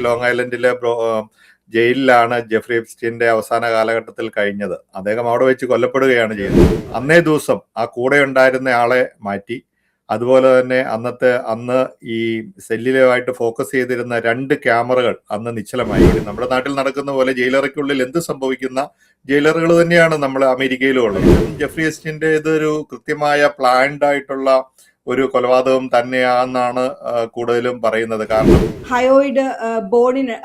Long ഐലൻഡിലെ ജയിലിലാണ് Jeffrey എപ്സ്റ്റീന്റെ അവസാന കാലഘട്ടത്തിൽ കഴിഞ്ഞത്. അദ്ദേഹം അവിടെ വെച്ച് കൊല്ലപ്പെടുകയാണ് ചെയ്തത്. അന്നേ ദിവസം ആ കൂടെ ഉണ്ടായിരുന്ന ആളെ മാറ്റി. അതുപോലെ തന്നെ അന്ന് ഈ സെല്ലിലുമായിട്ട് ഫോക്കസ് ചെയ്തിരുന്ന 2 ക്യാമറകൾ അന്ന് നിശ്ചലമായി. നമ്മുടെ നാട്ടിൽ നടക്കുന്ന പോലെ ജയിലറയ്ക്കുള്ളിൽ എന്ത് സംഭവിക്കുന്ന ജയിലറുകൾ തന്നെയാണ് നമ്മൾ അമേരിക്കയിലും ഉള്ളത്. ജെഫ്രി എപ്സ്റ്റീന്റെ ഇതൊരു കൃത്യമായ പ്ലാൻഡ് ആയിട്ടുള്ള ഒരു കൊലപാതകം തന്നെയാണെന്നാണ് കൂടുതലും പറയുന്നത്. കാരണം ഹയോയിഡ് ബോണിന്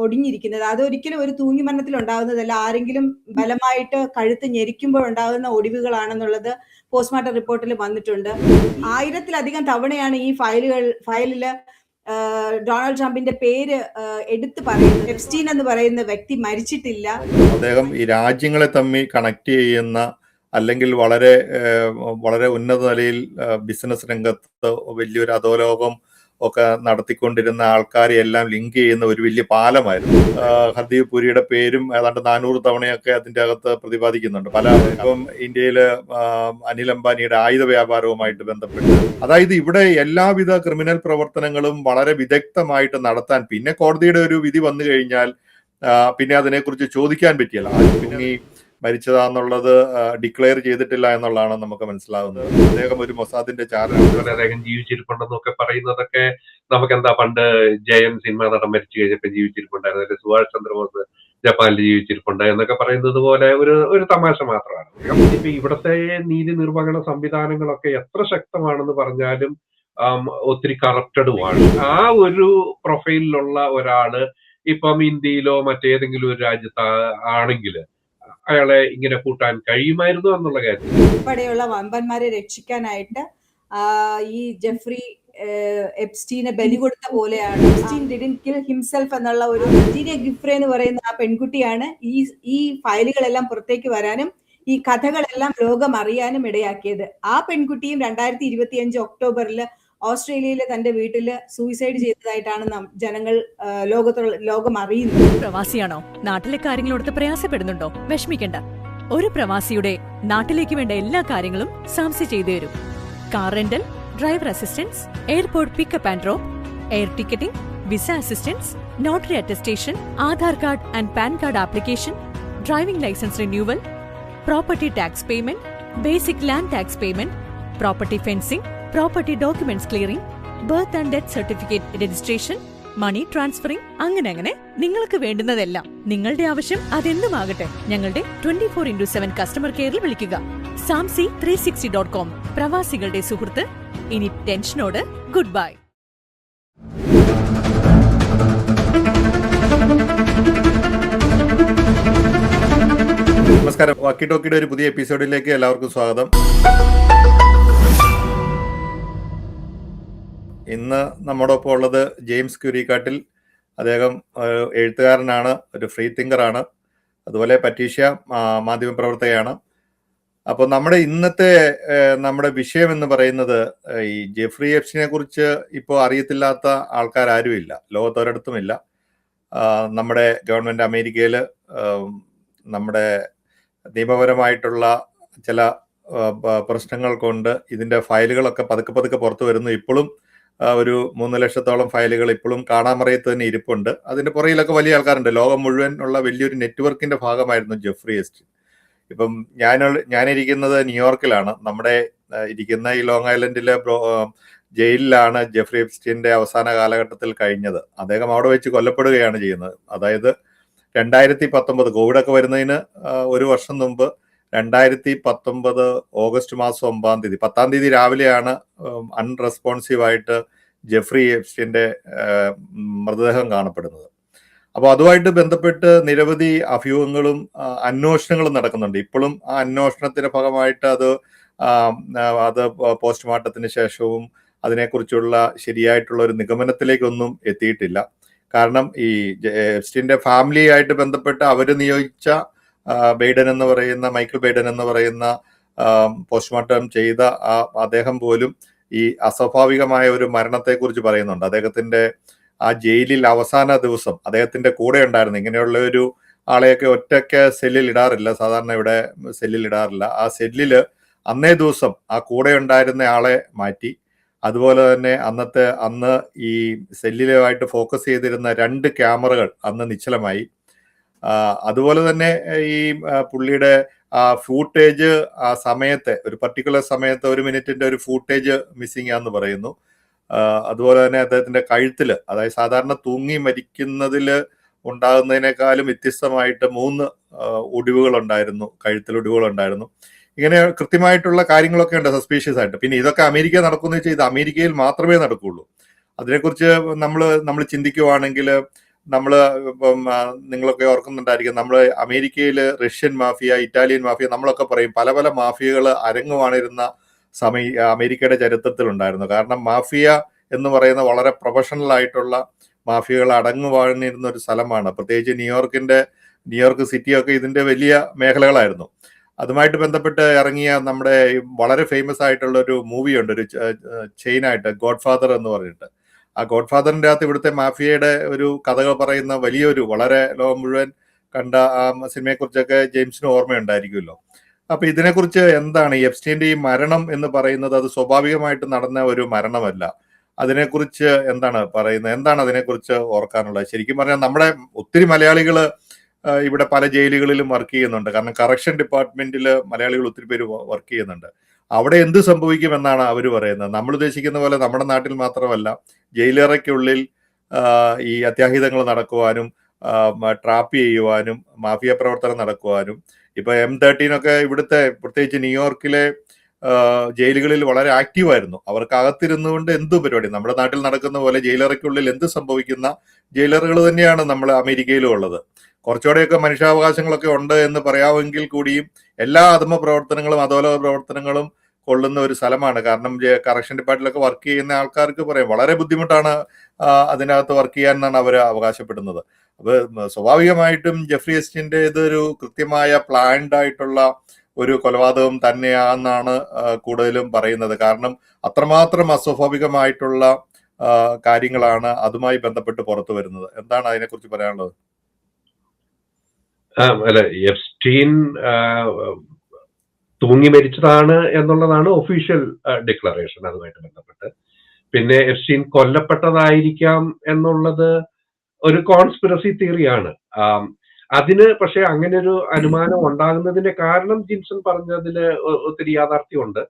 ഒടിഞ്ഞിരിക്കുന്നത് അതൊരിക്കലും ഒരു തൂങ്ങിമരണത്തിൽ ഉണ്ടാകുന്നതല്ല, ആരെങ്കിലും ബലമായിട്ട് കഴുത്ത് ഞെരിക്കുമ്പോൾ ഉണ്ടാകുന്ന ഒടിവുകളാണെന്നുള്ളത് പോസ്റ്റ്മോർട്ടം റിപ്പോർട്ടിൽ വന്നിട്ടുണ്ട്. 1000-ലധികം തവണയാണ് ഈ ഫയലില് ഡൊണാൾഡ് ട്രംപിന്റെ പേര് എടുത്തു പറയുന്നത്. എപ്സ്റ്റീൻ എന്ന് പറയുന്ന വ്യക്തി മരിച്ചിട്ടില്ല. അദ്ദേഹം ഈ രാജ്യങ്ങളെ തമ്മിൽ കണക്ട് ചെയ്യുന്ന, അല്ലെങ്കിൽ വളരെ ഉന്നത നിലയിൽ ബിസിനസ് രംഗത്ത് വലിയൊരു അധോലോകം ഒക്കെ നടത്തിക്കൊണ്ടിരുന്ന ആൾക്കാരെ എല്ലാം ലിങ്ക് ചെയ്യുന്ന ഒരു വലിയ പാലമായിരുന്നു. ഹർദീപ് പുരിയുടെ പേരും ഏതാണ്ട് 400 തവണയൊക്കെ അതിൻ്റെ അകത്ത് പ്രതിപാദിക്കുന്നുണ്ട്. ഇപ്പം ഇന്ത്യയില് അനിൽ അംബാനിയുടെ ആയുധ വ്യാപാരവുമായിട്ട് ബന്ധപ്പെട്ട്, അതായത് ഇവിടെ എല്ലാവിധ ക്രിമിനൽ പ്രവർത്തനങ്ങളും വളരെ വിദഗ്ധമായിട്ട് നടത്താൻ പിന്നെ കോടതിയുടെ ഒരു വിധി വന്നു കഴിഞ്ഞാൽ പിന്നെ അതിനെക്കുറിച്ച് ചോദിക്കാൻ പറ്റിയല്ല. പിന്നെ മരിച്ചതാന്നുള്ളത് ഡിക്ലെയർ ചെയ്തിട്ടില്ല എന്നുള്ളതാണ് നമുക്ക് മനസ്സിലാകുന്നത്. അദ്ദേഹം ഒരു മൊസാദിന്റെ അദ്ദേഹം ജീവിച്ചിരിപ്പുണ്ടെന്നൊക്കെ പറയുന്നതൊക്കെ നമുക്ക് എന്താ, പണ്ട് ജയൻ സിനിമ നടൻ മരിച്ചു കഴിഞ്ഞപ്പോൾ ജീവിച്ചിരിപ്പുണ്ടായിരുന്നു, അല്ലെങ്കിൽ സുഭാഷ് ചന്ദ്രബോസ് ജപ്പാനിൽ ജീവിച്ചിരിപ്പുണ്ട് എന്നൊക്കെ പറയുന്നത് പോലെ ഒരു തമാശ മാത്രമാണ്. ഇപ്പൊ ഇവിടുത്തെ നീതി നിർവഹണ സംവിധാനങ്ങളൊക്കെ എത്ര ശക്തമാണെന്ന് പറഞ്ഞാലും ഒത്തിരി കറപ്റ്റഡുമാണ്. ആ ഒരു പ്രൊഫൈലിലുള്ള ഒരാള് ഇപ്പം ഇന്ത്യയിലോ മറ്റേതെങ്കിലും ഒരു രാജ്യത്ത് ആണെങ്കിൽ അയാളെ ഇങ്ങനെ കൂട്ടാൻ കഴിയുമായിരുന്നു എന്നുള്ള കാര്യം. ഉൾപ്പെടെയുള്ള വമ്പന്മാരെ രക്ഷിക്കാനായിട്ട് ഈ ജെഫ്രി എപ്സ്റ്റീനെ ബലി കൊടുത്ത പോലെയാണ്. എപ്സ്റ്റീൻ ഡിഡ്ന്റ് കിൽ ഹിംസെൽഫ് എന്നുള്ള ഒരു ജീനിയ ഗിഫ്രെ എന്ന് പറയുന്ന ആ പെൺകുട്ടിയാണ് ഈ ഫയലുകളെല്ലാം പുറത്തേക്ക് വരാനും ഈ കഥകളെല്ലാം ലോകം അറിയാനും ഇടയാക്കിയത്. ആ പെൺകുട്ടിയും 2025 ഒക്ടോബറിൽ ഓസ്ട്രേലിയയിലെ തന്റെ വീട്ടില് സൂയിസൈഡ് ചെയ്തതായിട്ടാണ് ജനങ്ങൾ ലോകം അറിയുന്നത്. പ്രവാസിയാണോ? നാട്ടിലെ കാര്യങ്ങളോട് പ്രയാസപ്പെടുന്നുണ്ടോ? വിഷമിക്കണ്ട. ഒരു പ്രവാസിയുടെ നാട്ടിലേക്ക് വേണ്ട എല്ലാ കാര്യങ്ങളും സാംസി ചെയ്തു തരും. Car rental, driver assistance, airport pickup and drop, air ticketing, visa assistance, notary attestation, Aadhaar card and PAN card application, driving licence renewal, property tax payment, basic land tax payment, property fencing, property documents clearing, birth and death certificate registration, money transferring, അങ്ങനെ നിങ്ങൾക്ക് വേണ്ടുന്നതെല്ലാം. നിങ്ങളുടെ ആവശ്യം അതെന്തുമാകട്ടെ, ഞങ്ങളുടെ 24x7 customer കെയറിൽ വിളിക്കുക. samsi360.com, പ്രവാസികളുടെ സുഹൃത്ത്. ഇനി ടെൻഷനോട് ഗുഡ് ബൈ. നമസ്കാരം. വാക്കി ടോക്കിയുടെ ഒരു പുതിയ എപ്പിസോഡിലേക്ക് എല്ലാവർക്കും സ്വാഗതം. ഇന്ന് നമ്മോടൊപ്പം ഉള്ളത് ജെയിംസ് ക്യൂരിക്കാട്ടിൽ. അദ്ദേഹം എഴുത്തുകാരനാണ്, ഒരു ഫ്രീ തിങ്കറാണ്, അതുപോലെ പറ്റീഷ്യ മാധ്യമപ്രവർത്തകയാണ്. അപ്പോൾ നമ്മുടെ ഇന്നത്തെ വിഷയം എന്ന് പറയുന്നത് ഈ ജെഫ്രി എപ്സ്റ്റീനെ കുറിച്ച് ഇപ്പോൾ അറിയത്തില്ലാത്ത ആൾക്കാരാരുമില്ല, ലോകത്തൊരിടത്തുമില്ല. നമ്മുടെ ഗവൺമെൻറ് അമേരിക്കയിൽ നമ്മുടെ നിയമപരമായിട്ടുള്ള ചില പ്രശ്നങ്ങൾ കൊണ്ട് ഇതിൻ്റെ ഫയലുകളൊക്കെ പതുക്കെ പുറത്തു വരുന്നു. ഇപ്പോഴും ഒരു 3 ലക്ഷത്തോളം ഫയലുകൾ ഇപ്പോഴും കാണാമറയത്ത് തന്നെ ഇരിപ്പുണ്ട്. അതിൻ്റെ പുറകിലൊക്കെ വലിയ ആൾക്കാരുണ്ട്. ലോകം മുഴുവൻ ഉള്ള വലിയൊരു നെറ്റ്വർക്കിൻ്റെ ഭാഗമായിരുന്നു ജെഫ്രി എപ്സ്റ്റീൻ. ഇപ്പം ഞാനിരിക്കുന്നത് ന്യൂയോർക്കിലാണ്. നമ്മുടെ ഇരിക്കുന്ന ഈ ലോങ് ഐലൻഡിലെ ജയിലിലാണ് ജെഫ്രി എപ്സ്റ്റീന്റെ അവസാന കാലഘട്ടത്തിൽ കഴിഞ്ഞത്. അദ്ദേഹം അവിടെ വെച്ച് കൊല്ലപ്പെടുകയാണ് ചെയ്യുന്നത്. അതായത് 2019 കോവിഡൊക്കെ വരുന്നതിന് ഒരു വർഷം മുമ്പ് 2019 ഓഗസ്റ്റ് മാസം 10 തീയതി രാവിലെയാണ് അൺറെസ്പോൺസീവായിട്ട് ജെഫ്രി എപ്സ്റ്റീന്റെ മൃതദേഹം കാണപ്പെടുന്നത്. അപ്പോൾ അതുമായിട്ട് ബന്ധപ്പെട്ട് നിരവധി അഭ്യൂഹങ്ങളും അന്വേഷണങ്ങളും നടക്കുന്നുണ്ട്. ഇപ്പോഴും ആ അന്വേഷണത്തിന്റെ ഭാഗമായിട്ട് അത് പോസ്റ്റ്മോർട്ടത്തിന് ശേഷവും അതിനെക്കുറിച്ചുള്ള ശരിയായിട്ടുള്ള ഒരു നിഗമനത്തിലേക്കൊന്നും എത്തിയിട്ടില്ല. കാരണം ഈ എപ്സ്റ്റീന്റെ ഫാമിലിയായിട്ട് ബന്ധപ്പെട്ട് അവർ നിയോഗിച്ച മൈക്കിൾ ബൈഡൻ എന്ന് പറയുന്ന പോസ്റ്റ്മോർട്ടം ചെയ്ത അദ്ദേഹം പോലും ഈ അസ്വാഭാവികമായ ഒരു മരണത്തെക്കുറിച്ച് പറയുന്നുണ്ട്. അദ്ദേഹത്തിന്റെ ആ ജയിലിൽ അവസാന ദിവസം അദ്ദേഹത്തിന്റെ കൂടെ ഉണ്ടായിരുന്നു. ഇങ്ങനെയുള്ള ഒരു ആളെയൊക്കെ ഒറ്റയ്ക്ക് സെല്ലിൽ ഇടാറില്ല, സാധാരണ ഇവിടെ സെല്ലിൽ ഇടാറില്ല. ആ സെല്ലില് അന്നേ ദിവസം ആ കൂടെ ഉണ്ടായിരുന്ന ആളെ മാറ്റി. അതുപോലെ തന്നെ അന്ന് ഈ സെല്ലിലുമായിട്ട് ഫോക്കസ് ചെയ്തിരുന്ന 2 ക്യാമറകൾ അന്ന് നിശ്ചലമായി. അതുപോലെ തന്നെ ഈ പുള്ളിയുടെ ഫൂട്ടേജ് ആ സമയത്തെ ഒരു പർട്ടിക്കുലർ സമയത്ത് 1 മിനിറ്റിന്റെ ഒരു ഫൂട്ടേജ് മിസ്സിംഗ് ആണെന്ന് പറയുന്നു. അതുപോലെ തന്നെ അദ്ദേഹത്തിന്റെ കഴുത്തിൽ, അതായത് സാധാരണ തൂങ്ങി മരിക്കുന്നതിൽ ഉണ്ടാകുന്നതിനേക്കാളും വ്യത്യസ്തമായിട്ട് 3 ഒടിവുകളുണ്ടായിരുന്നു, കഴുത്തിൽ ഒടിവുകളുണ്ടായിരുന്നു. ഇങ്ങനെ കൃത്യമായിട്ടുള്ള കാര്യങ്ങളൊക്കെ ഉണ്ട് സസ്പീഷ്യസ് ആയിട്ട്. പിന്നെ ഇതൊക്കെ അമേരിക്ക നടക്കുമെന്ന് വെച്ചാൽ ഇത് അമേരിക്കയിൽ മാത്രമേ നടക്കുകയുള്ളൂ. അതിനെക്കുറിച്ച് നമ്മൾ ചിന്തിക്കുവാണെങ്കിൽ ഇപ്പം നിങ്ങളൊക്കെ ഓർക്കുന്നുണ്ടായിരിക്കും, നമ്മൾ അമേരിക്കയിൽ റഷ്യൻ മാഫിയ, ഇറ്റാലിയൻ മാഫിയ, നമ്മളൊക്കെ പറയും പല പല മാഫിയകൾ അരങ്ങുവാണിരുന്ന അമേരിക്കയുടെ ചരിത്രത്തിലുണ്ടായിരുന്നു. കാരണം മാഫിയ എന്ന് പറയുന്ന വളരെ പ്രൊഫഷണൽ ആയിട്ടുള്ള മാഫിയകൾ അടങ്ങുവാണിരുന്ന ഒരു സ്ഥലമാണ്. പ്രത്യേകിച്ച് ന്യൂയോർക്ക് സിറ്റിയൊക്കെ ഇതിന്റെ വലിയ മേഖലകളായിരുന്നു. അതുമായിട്ട് ബന്ധപ്പെട്ട് ഇറങ്ങിയ നമ്മുടെ വളരെ ഫേമസ് ആയിട്ടുള്ള ഒരു മൂവിയുണ്ട്, ഒരു ചെയിനായിട്ട്, ഗോഡ് ഫാദർ എന്ന് പറഞ്ഞിട്ട്. ആ ഗോഡ് ഫാദറിന്റെ അകത്ത് ഇവിടുത്തെ മാഫിയയുടെ ഒരു കഥകൾ പറയുന്ന വലിയൊരു, വളരെ ലോകം മുഴുവൻ കണ്ട ആ സിനിമയെക്കുറിച്ചൊക്കെ ജെയിംസിന് ഓർമ്മയുണ്ടായിരിക്കുമല്ലോ. അപ്പൊ ഇതിനെക്കുറിച്ച് എന്താണ് എപ്സ്റ്റീന്റെ ഈ മരണം എന്ന് പറയുന്നത്? അത് സ്വാഭാവികമായിട്ട് നടന്ന ഒരു മരണമല്ല. അതിനെക്കുറിച്ച് എന്താണ് പറയുന്നത്? എന്താണ് അതിനെക്കുറിച്ച് ഓർക്കാനുള്ളത്? ശരിക്കും പറഞ്ഞാൽ നമ്മുടെ ഒത്തിരി മലയാളികൾ ഇവിടെ പല ജയിലുകളിലും വർക്ക് ചെയ്യുന്നുണ്ട്. കാരണം കറക്ഷൻ ഡിപ്പാർട്ട്മെന്റിൽ മലയാളികൾ ഒത്തിരി പേര് വർക്ക് ചെയ്യുന്നുണ്ട്. അവിടെ എന്ത് സംഭവിക്കുമെന്നാണ് അവർ പറയുന്നത്. നമ്മൾ ഉദ്ദേശിക്കുന്ന പോലെ നമ്മുടെ നാട്ടിൽ മാത്രമല്ല, ജയിലറയ്ക്കുള്ളിൽ ഈ അത്യാഹിതങ്ങൾ നടക്കുവാനും ട്രാപ്പ് ചെയ്യുവാനും മാഫിയ പ്രവർത്തനം നടക്കുവാനും, ഇപ്പൊ M13 ഇവിടുത്തെ പ്രത്യേകിച്ച് ന്യൂയോർക്കിലെ ജയിലുകളിൽ വളരെ ആക്റ്റീവായിരുന്നു. അവർക്ക് അകത്തിരുന്നുകൊണ്ട് എന്തും പരിപാടി, നമ്മുടെ നാട്ടിൽ നടക്കുന്ന പോലെ ജയിലറയ്ക്കുള്ളിൽ എന്ത് സംഭവിക്കുന്ന ജയിലറുകൾ തന്നെയാണ് നമ്മൾ അമേരിക്കയിലും ഉള്ളത്. കുറച്ചുകൂടെയൊക്കെ മനുഷ്യാവകാശങ്ങളൊക്കെ ഉണ്ട് എന്ന് പറയാമെങ്കിൽ കൂടിയും എല്ലാ അധമ പ്രവർത്തനങ്ങളും അധോലോക പ്രവർത്തനങ്ങളും കൊള്ളുന്ന ഒരു സ്ഥലമാണ്. കാരണം കറക്ഷൻ ഡിപ്പാർട്ട്മെന്റിലൊക്കെ വർക്ക് ചെയ്യുന്ന ആൾക്കാർക്ക് പറയാം വളരെ ബുദ്ധിമുട്ടാണ് അതിനകത്ത് വർക്ക് ചെയ്യാൻ എന്നാണ് അവർ അവകാശപ്പെടുന്നത്. അപ്പൊ സ്വാഭാവികമായിട്ടും ജെഫ്രി എപ്സ്റ്റീന്റെ ഇതൊരു കൃത്യമായ പ്ലാൻഡ് ആയിട്ടുള്ള ഒരു കൊലപാതകം തന്നെയാണെന്നാണ് കൂടുതലും പറയുന്നത്. കാരണം അത്രമാത്രം അസ്വാഭാവികമായിട്ടുള്ള കാര്യങ്ങളാണ് അതുമായി ബന്ധപ്പെട്ട് പുറത്തു വരുന്നത്. എന്താണ് അതിനെക്കുറിച്ച് പറയാനുള്ളത്? അല്ല, എപ്സ്റ്റീൻ തൂങ്ങി മരിച്ചതാണ് എന്നുള്ളതാണ് ഒഫീഷ്യൽ ഡിക്ലറേഷൻ അതുമായിട്ട് ബന്ധപ്പെട്ട്. പിന്നെ എപ്സ്റ്റീൻ കൊല്ലപ്പെട്ടതായിരിക്കാം എന്നുള്ളത് ഒരു കോൺസ്പിറസി തിയറിയാണ്. അതിന് പക്ഷെ അങ്ങനെ ഒരു അനുമാനം ഉണ്ടാകുന്നതിന്റെ കാരണം ജിൻസൺ പറഞ്ഞതിൽ ഒത്തിരി യാഥാർത്ഥ്യമുണ്ട്.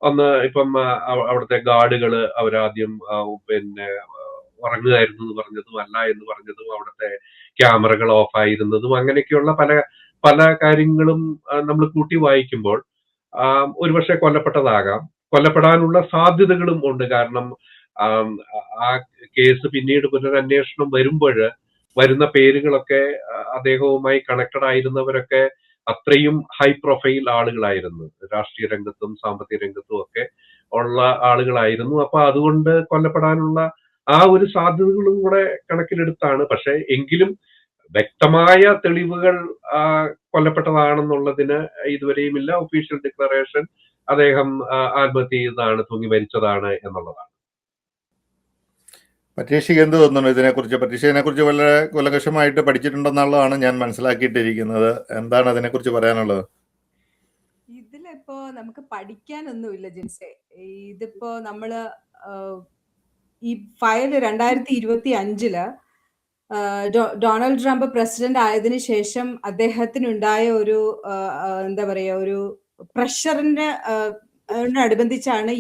ഒന്ന്, ഇപ്പം അവിടുത്തെ ഗാർഡുകള് അവരാദ്യം പിന്നെ ഉറങ്ങുകയായിരുന്നു എന്ന് പറഞ്ഞതും അല്ല എന്ന് പറഞ്ഞതും, അവിടുത്തെ ക്യാമറകൾ ഓഫ് ആയിരുന്നതും, അങ്ങനെയൊക്കെയുള്ള പല പല കാര്യങ്ങളും നമ്മൾ കൂട്ടി വായിക്കുമ്പോൾ ഒരുപക്ഷെ കൊല്ലപ്പെട്ടതാകാം. കൊല്ലപ്പെടാനുള്ള സാധ്യതകളും ഉണ്ട്. കാരണം ആ കേസ് പിന്നീട് പുനരന്വേഷണം വരുമ്പോൾ വരുന്ന പേരുകളൊക്കെ അദ്ദേഹവുമായി കണക്റ്റഡ് ആയിരുന്നവരൊക്കെ അത്രയും ഹൈ പ്രൊഫൈൽ ആളുകളായിരുന്നു, രാഷ്ട്രീയ രംഗത്തും സാമ്പത്തിക രംഗത്തും ഒക്കെ ഉള്ള ആളുകളായിരുന്നു. അപ്പൊ അതുകൊണ്ട് കൊല്ലപ്പെടാനുള്ള ആ ഒരു സാധ്യതകളും കൂടെ കണക്കിലെടുത്താണ്. പക്ഷെ എങ്കിലും വ്യക്തമായ തെളിവുകൾ കൊല്ലപ്പെട്ടതാണെന്നുള്ളതിന് ഇതുവരെയും ഇല്ല. ഒഫീഷ്യൽ ഡിക്ലറേഷൻ അദ്ദേഹം ആത്മഹത്യ ചെയ്തതാണ്, തൂങ്ങി മരിച്ചതാണ് എന്നുള്ളതാണ്. പരീക്ഷയ്ക്ക് എന്ത് തോന്നുന്നു ഇതിനെക്കുറിച്ച്? പരീക്ഷ ഇതിനെക്കുറിച്ച് വളരെ കുലകഷമായിട്ട് പഠിച്ചിട്ടുണ്ടെന്നുള്ളതാണ് ഞാൻ മനസ്സിലാക്കിയിട്ടിരിക്കുന്നത്. എന്താണ് അതിനെക്കുറിച്ച് പറയാനുള്ളത്? ഇതിലിപ്പോ നമുക്ക് പഠിക്കാനൊന്നുമില്ല ജിൻസെ. ഇതിപ്പോ നമ്മള് ഈ ഫയൽ 2025 ഡൊണാൾഡ് ട്രംപ് പ്രസിഡന്റ് ആയതിനു ശേഷം അദ്ദേഹത്തിനുണ്ടായ ഒരു എന്താ പറയാ, ഒരു പ്രഷറിന് അനുബന്ധിച്ചാണ്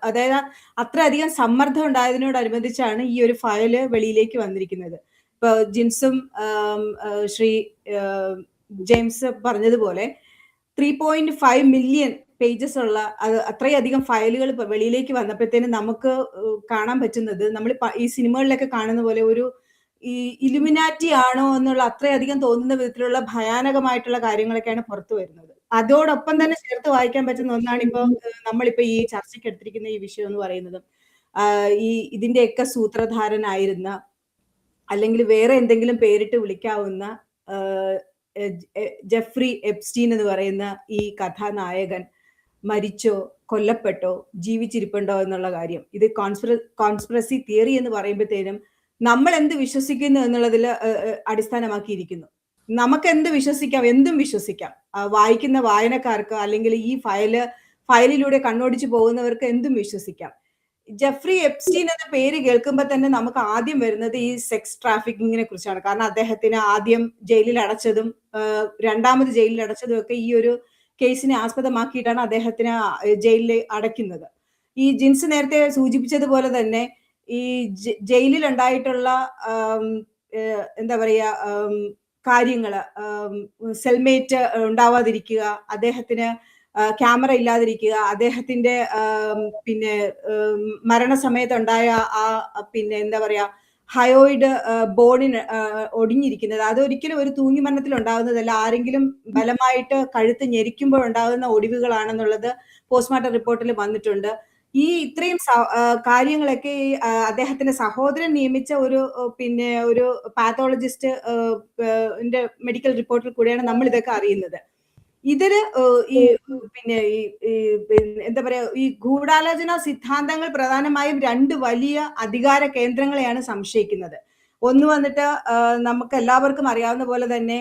അതായത് അത്രയധികം സമ്മർദ്ദം ഉണ്ടായതിനോടനുബന്ധിച്ചാണ് ഈ ഒരു ഫയല് വെളിയിലേക്ക് വന്നിരിക്കുന്നത്. ഇപ്പൊ ജിൻസും ശ്രീ ജെയിംസ് പറഞ്ഞതുപോലെ 3.5 മില്യൺ പേജസ് ഉള്ള അത്രയധികം ഫയലുകൾ വെളിയിലേക്ക് വന്നപ്പോഴത്തേനും നമുക്ക് കാണാൻ പറ്റുന്നത്, നമ്മൾ ഈ സിനിമകളിലൊക്കെ കാണുന്ന പോലെ ഒരു ഈ ഇലുമിനാറ്റി ആണോ എന്നുള്ള അത്രയധികം തോന്നുന്ന വിധത്തിലുള്ള ഭയാനകമായിട്ടുള്ള കാര്യങ്ങളൊക്കെയാണ് പുറത്തു വരുന്നത്. അതോടൊപ്പം തന്നെ ചേർത്ത് വായിക്കാൻ പറ്റുന്ന ഒന്നാണ് ഇപ്പൊ നമ്മളിപ്പോ ഈ ചർച്ചയ്ക്ക് എടുത്തിരിക്കുന്ന ഈ വിഷയം എന്ന് പറയുന്നത്. ഇതിന്റെയൊക്കെ സൂത്രധാരനായിരുന്ന, അല്ലെങ്കിൽ വേറെ എന്തെങ്കിലും പേരിട്ട് വിളിക്കാവുന്ന ജെഫ്രി എപ്സ്റ്റീൻ എന്ന് പറയുന്ന ഈ കഥാനായകൻ മരിച്ചോ, കൊല്ലപ്പെട്ടോ, ജീവിച്ചിരിപ്പുണ്ടോ എന്നുള്ള കാര്യം, ഇത് കോൺസ്പിറസി തിയറി എന്ന് പറയുമ്പോഴത്തേനും നമ്മൾ എന്ത് വിശ്വസിക്കുന്നു എന്നുള്ളതിൽ അടിസ്ഥാനമാക്കിയിരിക്കുന്നു. നമുക്ക് എന്ത് വിശ്വസിക്കാം, എന്തും വിശ്വസിക്കാം. വായിക്കുന്ന വായനക്കാർക്ക് അല്ലെങ്കിൽ ഈ ഫയലിലൂടെ കണ്ണോടിച്ചു പോകുന്നവർക്ക് എന്തും വിശ്വസിക്കാം. ജെഫ്രി എപ്സ്റ്റീൻ എന്ന പേര് കേൾക്കുമ്പോൾ തന്നെ നമുക്ക് ആദ്യം വരുന്നത് ഈ സെക്സ് ട്രാഫിക്കിങ്ങിനെ കുറിച്ചാണ്. കാരണം അദ്ദേഹത്തിന് ആദ്യം ജയിലിൽ അടച്ചതും രണ്ടാമത് ജയിലിൽ അടച്ചതും ഒക്കെ ഈ ഒരു കേസിനെ ആസ്പദമാക്കിയിട്ടാണ് അദ്ദേഹത്തിന് ജയിലിൽ അടയ്ക്കുന്നത്. ഈ ജിൻസ് നേരത്തെ സൂചിപ്പിച്ചതുപോലെ തന്നെ ഈ ജയിലിൽ ഉണ്ടായിട്ടുള്ള എന്താ പറയാ കാര്യങ്ങള്, സെൽമേറ്റ് ഉണ്ടാവാതിരിക്കുക, അദ്ദേഹത്തിന് ക്യാമറ ഇല്ലാതിരിക്കുക, അദ്ദേഹത്തിന്റെ പിന്നെ മരണസമയത്തുണ്ടായ ആ പിന്നെ എന്താ പറയാ ഹയോയിഡ് ബോണിന് ഒടിഞ്ഞിരിക്കുന്നത്, അതൊരിക്കലും ഒരു തൂങ്ങി മരണത്തിൽ ഉണ്ടാകുന്നതല്ല, ആരെങ്കിലും ബലമായിട്ട് കഴുത്ത് ഞെരിക്കുമ്പോൾ ഉണ്ടാകുന്ന ഒടിവുകളാണെന്നുള്ളത് പോസ്റ്റ്മോർട്ടം റിപ്പോർട്ടിൽ വന്നിട്ടുണ്ട്. ഈ ഇത്രയും കാര്യങ്ങളൊക്കെ അദ്ദേഹത്തിന്റെ സഹോദരൻ നിയമിച്ച ഒരു പിന്നെ ഒരു പാത്തോളജിസ്റ്റ് മെഡിക്കൽ റിപ്പോർട്ടിൽ കൂടെയാണ് നമ്മൾ ഇതൊക്കെ അറിയുന്നത്. ഇതില് ഈ പിന്നെ ഈ എന്താ പറയാ ഈ ഗൂഢാലോചന സിദ്ധാന്തങ്ങൾ പ്രധാനമായും രണ്ട് വലിയ അധികാര കേന്ദ്രങ്ങളെയാണ് സംശയിക്കുന്നത്. ഒന്ന് വന്നിട്ട് നമുക്ക് എല്ലാവർക്കും അറിയാവുന്ന പോലെ തന്നെ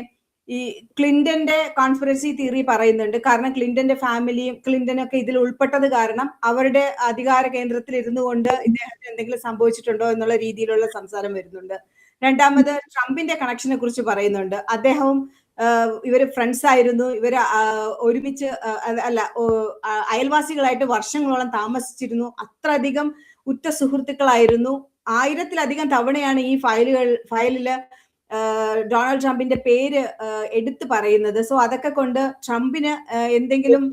ഈ ക്ലിന്റന്റെ കോൺസ്പിറസി തിയറി പറയുന്നുണ്ട്. കാരണം ക്ലിന്റന്റെ ഫാമിലിയും ക്ലിന്റനൊക്കെ ഇതിൽ ഉൾപ്പെട്ടത് കാരണം അവരുടെ അധികാര കേന്ദ്രത്തിൽ ഇരുന്നു കൊണ്ട് ഇദ്ദേഹത്തിന് എന്തെങ്കിലും സംഭവിച്ചിട്ടുണ്ടോ എന്നുള്ള രീതിയിലുള്ള സംസാരം വരുന്നുണ്ട്. രണ്ടാമത് ട്രംപിന്റെ കണക്ഷനെ കുറിച്ച് പറയുന്നുണ്ട്. അദ്ദേഹവും ഇവര് ഫ്രണ്ട്സ് ആയിരുന്നു, ഇവര് ഒരുമിച്ച് അല്ല അയൽവാസികളായിട്ട് വർഷങ്ങളോളം താമസിച്ചിരുന്നു, അത്രയധികം ഉറ്റ സുഹൃത്തുക്കളായിരുന്നു. 1000-ലധികം തവണയാണ് ഈ ഫയലില് ഡൊണാൾഡ് ട്രംപിന്റെ പേര് എടുത്തു പറയുന്നത്. സോ അതൊക്കെ കൊണ്ട് ട്രംപിന് എന്തെങ്കിലും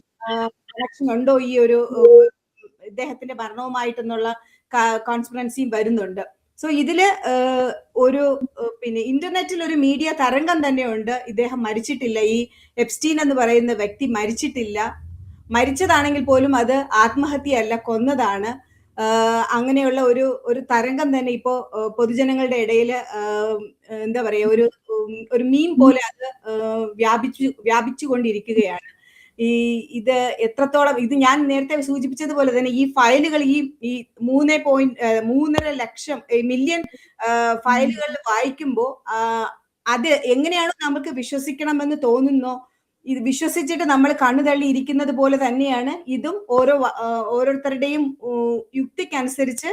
കണക്ഷൻ ഉണ്ടോ ഈ ഒരു ഇദ്ദേഹത്തിന്റെ മരണവുമായിട്ടെന്നുള്ള കോൺസ്പിറൻസിയും വരുന്നുണ്ട്. സോ ഇതില് ഒരു പിന്നെ ഇന്റർനെറ്റിൽ ഒരു മീഡിയ തരംഗം തന്നെയുണ്ട്. ഇദ്ദേഹം മരിച്ചിട്ടില്ല, ഈ എപ്സ്റ്റീൻ എന്ന് പറയുന്ന വ്യക്തി മരിച്ചിട്ടില്ല, മരിച്ചതാണെങ്കിൽ പോലും അത് ആത്മഹത്യയല്ല, കൊന്നതാണ്. അങ്ങനെയുള്ള ഒരു തരംഗം തന്നെ ഇപ്പോ പൊതുജനങ്ങളുടെ ഇടയിൽ എന്താ പറയാ ഒരു മീം പോലെ അത് വ്യാപിച്ചുകൊണ്ടിരിക്കുകയാണ്. ഇത് എത്രത്തോളം, ഇത് ഞാൻ നേരത്തെ സൂചിപ്പിച്ചതുപോലെ തന്നെ ഈ ഫയലുകൾ ഈ 3.3 ലക്ഷം മില്യൺ ഫയലുകൾ വായിക്കുമ്പോൾ അത് എങ്ങനെയാണ് നമുക്ക് വിശ്വസിക്കണമെന്ന് തോന്നുന്നോ, ഇത് വിശ്വസിച്ചിട്ട് നമ്മൾ കണ്ണു തള്ളി ഇരിക്കുന്നത് പോലെ തന്നെയാണ് ഇതും. ഓരോരുത്തരുടെയും യുക്തിക്കനുസരിച്ച്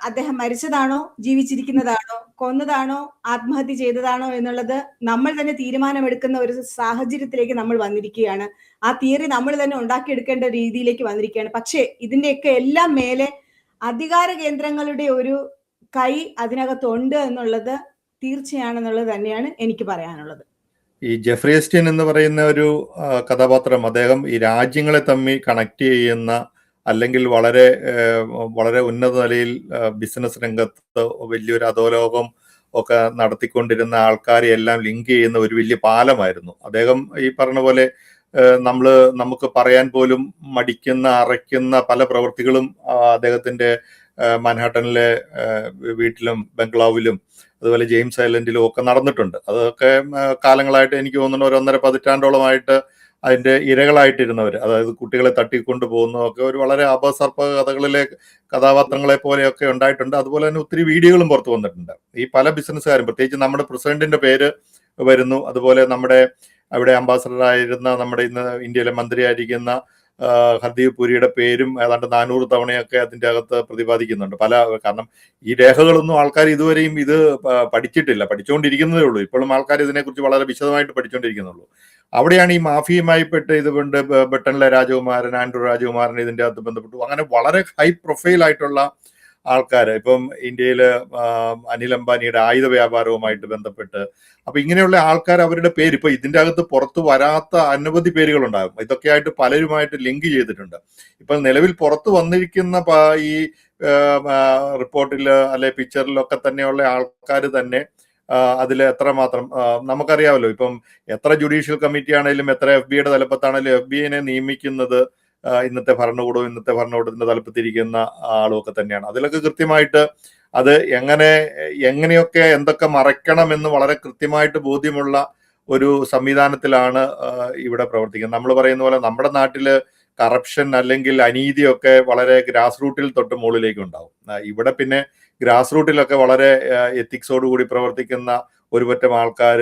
അദ്ദേഹം മരിച്ചതാണോ, ജീവിച്ചിരിക്കുന്നതാണോ, കൊന്നതാണോ, ആത്മഹത്യ ചെയ്തതാണോ എന്നുള്ളത് നമ്മൾ തന്നെ തീരുമാനമെടുക്കുന്ന ഒരു സാഹചര്യത്തിലേക്ക് നമ്മൾ വന്നിരിക്കുകയാണ്. ആ തിയറി നമ്മൾ തന്നെ ഉണ്ടാക്കിയെടുക്കേണ്ട രീതിയിലേക്ക് വന്നിരിക്കുകയാണ്. പക്ഷേ ഇതിന്റെയൊക്കെ എല്ലാം മേലെ അധികാര കേന്ദ്രങ്ങളുടെ ഒരു കൈ അതിനകത്തുണ്ട് എന്നുള്ളത് തീർച്ചയാണെന്നുള്ളത് തന്നെയാണ് എനിക്ക് പറയാനുള്ളത്. ഈ ജെഫ്രി എപ്സ്റ്റീൻ എന്ന് പറയുന്ന ഒരു കഥാപാത്രം, അദ്ദേഹം ഈ രാജ്യങ്ങളെ തമ്മിൽ കണക്ട് ചെയ്യുന്ന, അല്ലെങ്കിൽ വളരെ വളരെ ഉന്നത നിലയിൽ ബിസിനസ് രംഗത്ത് വലിയൊരു അധോലോകം ഒക്കെ നടത്തിക്കൊണ്ടിരുന്ന ആൾക്കാരെ എല്ലാം ലിങ്ക് ചെയ്യുന്ന ഒരു വലിയ പാലമായിരുന്നു അദ്ദേഹം. ഈ പറഞ്ഞ പോലെ നമുക്ക് പറയാൻ പോലും മടിക്കുന്ന, അറയ്ക്കുന്ന പല പ്രവൃത്തികളും അദ്ദേഹത്തിന്റെ മാൻഹാട്ടനിലെ വീട്ടിലും ബംഗ്ലാവിലും അതുപോലെ ജെയിംസ് ഐലൻഡിലും ഒക്കെ നടന്നിട്ടുണ്ട്. അതൊക്കെ കാലങ്ങളായിട്ട്, എനിക്ക് തോന്നുന്നു 1.5 പതിറ്റാണ്ടോളമായിട്ട് അതിന്റെ ഇരകളായിട്ടിരുന്നവർ, അതായത് കുട്ടികളെ തട്ടിക്കൊണ്ടു പോകുന്നതൊക്കെ ഒരു വളരെ അപസർപ്പ കഥകളിലെ കഥാപാത്രങ്ങളെ പോലെയൊക്കെ ഉണ്ടായിട്ടുണ്ട്. അതുപോലെ തന്നെ ഒത്തിരി വീഡിയോകളും പുറത്തു വന്നിട്ടുണ്ട്. ഈ പല ബിസിനസ്സുകാരും, പ്രത്യേകിച്ച് നമ്മുടെ പ്രസിഡന്റിന്റെ പേര് വരുന്നു. അതുപോലെ നമ്മുടെ അവിടെ അംബാസഡറായിരുന്ന, നമ്മുടെ ഇന്ന് ഇന്ത്യയിലെ മന്ത്രിയായിരിക്കുന്ന ഹർദീപ് പുരിയുടെ പേരും ഏതാണ്ട് 400 തവണയൊക്കെ അതിൻ്റെ അകത്ത് പ്രതിപാദിക്കുന്നുണ്ട്. കാരണം ഈ രേഖകളൊന്നും ആൾക്കാർ ഇതുവരെയും ഇത് പഠിച്ചിട്ടില്ല, പഠിച്ചുകൊണ്ടിരിക്കുന്നതേ ഉള്ളൂ. ഇപ്പോഴും ആൾക്കാർ ഇതിനെക്കുറിച്ച് വളരെ വിശദമായിട്ട് പഠിച്ചുകൊണ്ടിരിക്കുന്നുള്ളൂ. അവിടെയാണ് ഈ മാഫിയുമായി പെട്ട് ഇതുകൊണ്ട് ബ്രിട്ടനിലെ രാജകുമാരൻ ആൻഡ്രൂ രാജകുമാരൻ ഇതിൻ്റെ അകത്ത് ബന്ധപ്പെട്ടു. അങ്ങനെ വളരെ ഹൈ പ്രൊഫൈൽ ആയിട്ടുള്ള ആൾക്കാർ, ഇപ്പം ഇന്ത്യയിൽ അനിൽ അംബാനിയുടെ ആയുധ വ്യാപാരവുമായിട്ട് ബന്ധപ്പെട്ട്, അപ്പൊ ഇങ്ങനെയുള്ള ആൾക്കാർ, അവരുടെ പേര് ഇപ്പൊ ഇതിന്റെ അകത്ത് പുറത്തു വരാത്ത അനവധി പേരുകളുണ്ടാകും. ഇതൊക്കെയായിട്ട് പലരുമായിട്ട് ലിങ്ക് ചെയ്തിട്ടുണ്ട്. ഇപ്പൊ നിലവിൽ പുറത്തു വന്നിരിക്കുന്ന ഈ റിപ്പോർട്ടിൽ അല്ലെ പിക്ചറിലൊക്കെ തന്നെയുള്ള ആൾക്കാർ തന്നെ അതിൽ എത്രമാത്രം നമുക്കറിയാമല്ലോ. ഇപ്പം എത്ര ജുഡീഷ്യൽ കമ്മിറ്റി ആണെങ്കിലും, എത്ര FBI തലപ്പത്താണെങ്കിലും FBI നിയമിക്കുന്നത് ഇന്നത്തെ ഭരണകൂടത്തിന്റെ തലപ്പത്തിരിക്കുന്ന ആളുമൊക്കെ തന്നെയാണ്. അതിലൊക്കെ കൃത്യമായിട്ട് അത് എങ്ങനെയൊക്കെ എന്തൊക്കെ മറയ്ക്കണം എന്ന് വളരെ കൃത്യമായിട്ട് ബോധ്യമുള്ള ഒരു സംവിധാനത്തിലാണ് ഇവിടെ പ്രവർത്തിക്കുന്നത്. നമ്മൾ പറയുന്ന പോലെ നമ്മുടെ നാട്ടില് കറപ്ഷൻ അല്ലെങ്കിൽ അനീതിയൊക്കെ വളരെ ഗ്രാസ് റൂട്ടിൽ തൊട്ട് മുകളിലേക്ക് ഉണ്ടാവും. ഇവിടെ പിന്നെ ഗ്രാസ് റൂട്ടിലൊക്കെ വളരെ എത്തിക്സോടുകൂടി പ്രവർത്തിക്കുന്ന ഒരുപറ്റം ആൾക്കാർ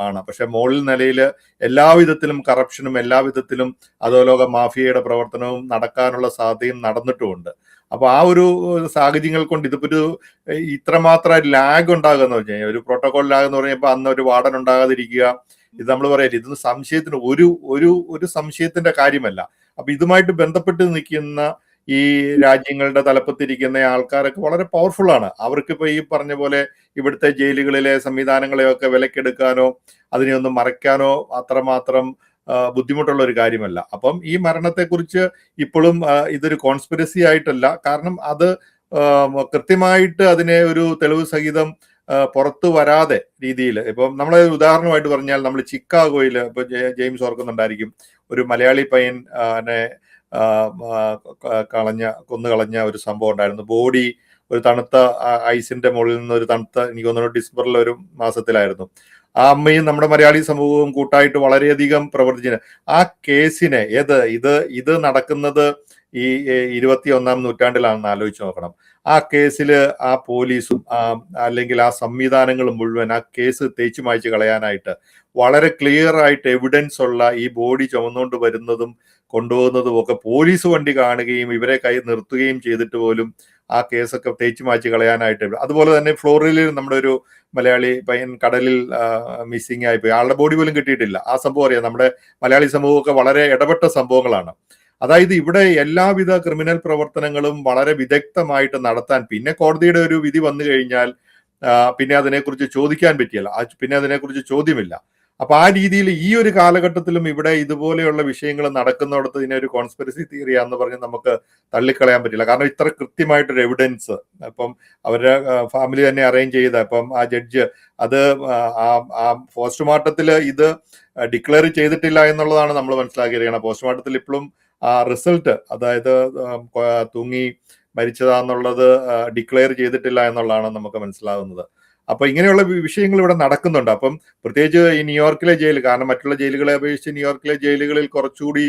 ആണ്. പക്ഷെ മുകളിൽ നിലയിൽ എല്ലാവിധത്തിലും കറപ്ഷനും എല്ലാവിധത്തിലും അധോലോക മാഫിയയുടെ പ്രവർത്തനവും നടക്കാനുള്ള സാധ്യതയും നടന്നിട്ടുമുണ്ട്. അപ്പൊ ആ ഒരു സാഹചര്യങ്ങൾ കൊണ്ട് ഇതിപ്പോ ഒരു ഇത്രമാത്രം ലാഗ് ഉണ്ടാകുന്ന വെച്ച് കഴിഞ്ഞാൽ, ഒരു പ്രോട്ടോകോൾ ലാഗ് എന്ന് പറഞ്ഞപ്പോൾ അന്ന് ഒരു വാർഡൻ ഉണ്ടാകാതിരിക്കുക, ഇത് നമ്മൾ പറയരുത്, ഇതൊന്നും സംശയത്തിന് ഒരു സംശയത്തിന്റെ കാര്യമല്ല. അപ്പൊ ഇതുമായിട്ട് ബന്ധപ്പെട്ട് നിൽക്കുന്ന ഈ രാജ്യങ്ങളുടെ തലപ്പത്തിരിക്കുന്ന ആൾക്കാരൊക്കെ വളരെ പവർഫുൾ ആണ്. അവർക്കിപ്പോ ഈ പറഞ്ഞ പോലെ ഇവിടുത്തെ ജയിലുകളിലെ സംവിധാനങ്ങളെയൊക്കെ വിലക്കെടുക്കാനോ അതിനെയൊന്നും മറയ്ക്കാനോ അത്രമാത്രം ബുദ്ധിമുട്ടുള്ള ഒരു കാര്യമല്ല. അപ്പം ഈ മരണത്തെക്കുറിച്ച് ഇപ്പോഴും ഇതൊരു കോൺസ്പിറസി ആയിട്ടല്ല, കാരണം അത് കൃത്യമായിട്ട് അതിനെ ഒരു തെളിവ് സഹിതം പുറത്തു വരാതെ രീതിയിൽ, ഇപ്പം നമ്മളെ ഉദാഹരണമായിട്ട് പറഞ്ഞാൽ, നമ്മൾ ചിക്കാഗോയിൽ ഇപ്പൊ ജെയിംസ് ഓർക്കുന്നുണ്ടായിരിക്കും, ഒരു മലയാളി പയ്യൻ കൊന്നു കളഞ്ഞ ഒരു സംഭവം ഉണ്ടായിരുന്നു. ബോഡി ഒരു തണുത്ത ഐസിന്റെ മുകളിൽ നിന്ന് ഒരു തണുത്ത, എനിക്ക് തോന്നുന്നു ഡിസംബറിലെ ഒരു മാസത്തിലായിരുന്നു. ആ അമ്മയും നമ്മുടെ മലയാളി സമൂഹവും കൂട്ടായിട്ട് വളരെയധികം പ്രവർത്തിച്ചു. ആ കേസിനെ ഇത് നടക്കുന്നത് ഈ 21-ാം നൂറ്റാണ്ടിലാണെന്ന് ആലോചിച്ച് നോക്കണം. ആ കേസിൽ ആ പോലീസും അല്ലെങ്കിൽ ആ സംവിധാനങ്ങളും മുഴുവൻ ആ കേസ് തേച്ചു മായ്ച്ച് കളയാനായിട്ട് വളരെ ക്ലിയർ ആയിട്ട് എവിഡൻസ് ഉള്ള ഈ ബോഡി ചുമന്നുകൊണ്ട് വരുന്നതും കൊണ്ടുപോകുന്നതും ഒക്കെ പോലീസ് വണ്ടി കാണുകയും ഇവരെ കൈ നിർത്തുകയും ചെയ്തിട്ട് പോലും ആ കേസൊക്കെ തേച്ചു മായ്ച്ച് കളയാനായിട്ട്. അതുപോലെ തന്നെ ഫ്ലോറിഡയിൽ നമ്മുടെ ഒരു മലയാളി പയ്യൻ കടലിൽ മിസ്സിംഗ് ആയിപ്പോയി, ആളുടെ ബോഡി പോലും കിട്ടിയിട്ടില്ല. ആ സംഭവം അറിയാം, നമ്മുടെ മലയാളി സമൂഹമൊക്കെ വളരെ ഇടപെട്ട സംഭവങ്ങളാണ്. അതായത് ഇവിടെ എല്ലാവിധ ക്രിമിനൽ പ്രവർത്തനങ്ങളും വളരെ വിദഗ്ധമായിട്ട് നടത്താൻ പിന്നെ കോടതിയുടെ ഒരു വിധി വന്നു കഴിഞ്ഞാൽ പിന്നെ അതിനെക്കുറിച്ച് ചോദിക്കാൻ പറ്റിയല്ല, പിന്നെ അതിനെക്കുറിച്ച് ചോദ്യമില്ല. അപ്പൊ ആ രീതിയിൽ ഈ ഒരു കാലഘട്ടത്തിലും ഇവിടെ ഇതുപോലെയുള്ള വിഷയങ്ങൾ നടക്കുന്നിടത്ത് ഇതിനൊരു കോൺസ്പിറസി തിയറിയാന്ന് പറഞ്ഞ് നമുക്ക് തള്ളിക്കളയാൻ പറ്റില്ല. കാരണം ഇത്ര കൃത്യമായിട്ടൊരു എവിഡൻസ് ഇപ്പം അവരുടെ ഫാമിലി തന്നെ അറേഞ്ച് ചെയ്ത, ഇപ്പം ആ ജഡ്ജ് അത് ആ പോസ്റ്റ്മോർട്ടത്തിൽ ഇത് ഡിക്ലെയർ ചെയ്തിട്ടില്ല എന്നുള്ളതാണ് നമ്മൾ മനസ്സിലാക്കിയിരിക്കണം. പോസ്റ്റ്മോർട്ടത്തിൽ ഇപ്പോഴും ആ റിസൾട്ട്, അതായത് തൂങ്ങി മരിച്ചതാന്നുള്ളത് ഡിക്ലെയർ ചെയ്തിട്ടില്ല എന്നുള്ളതാണ് നമുക്ക് മനസ്സിലാകുന്നത്. അപ്പൊ ഇങ്ങനെയുള്ള വിഷയങ്ങൾ ഇവിടെ നടക്കുന്നുണ്ട്. അപ്പം പ്രത്യേകിച്ച് ഈ ന്യൂയോർക്കിലെ ജയിൽ, കാരണം മറ്റുള്ള ജയിലുകളെ അപേക്ഷിച്ച് ന്യൂയോർക്കിലെ ജയിലുകളിൽ കുറച്ചുകൂടി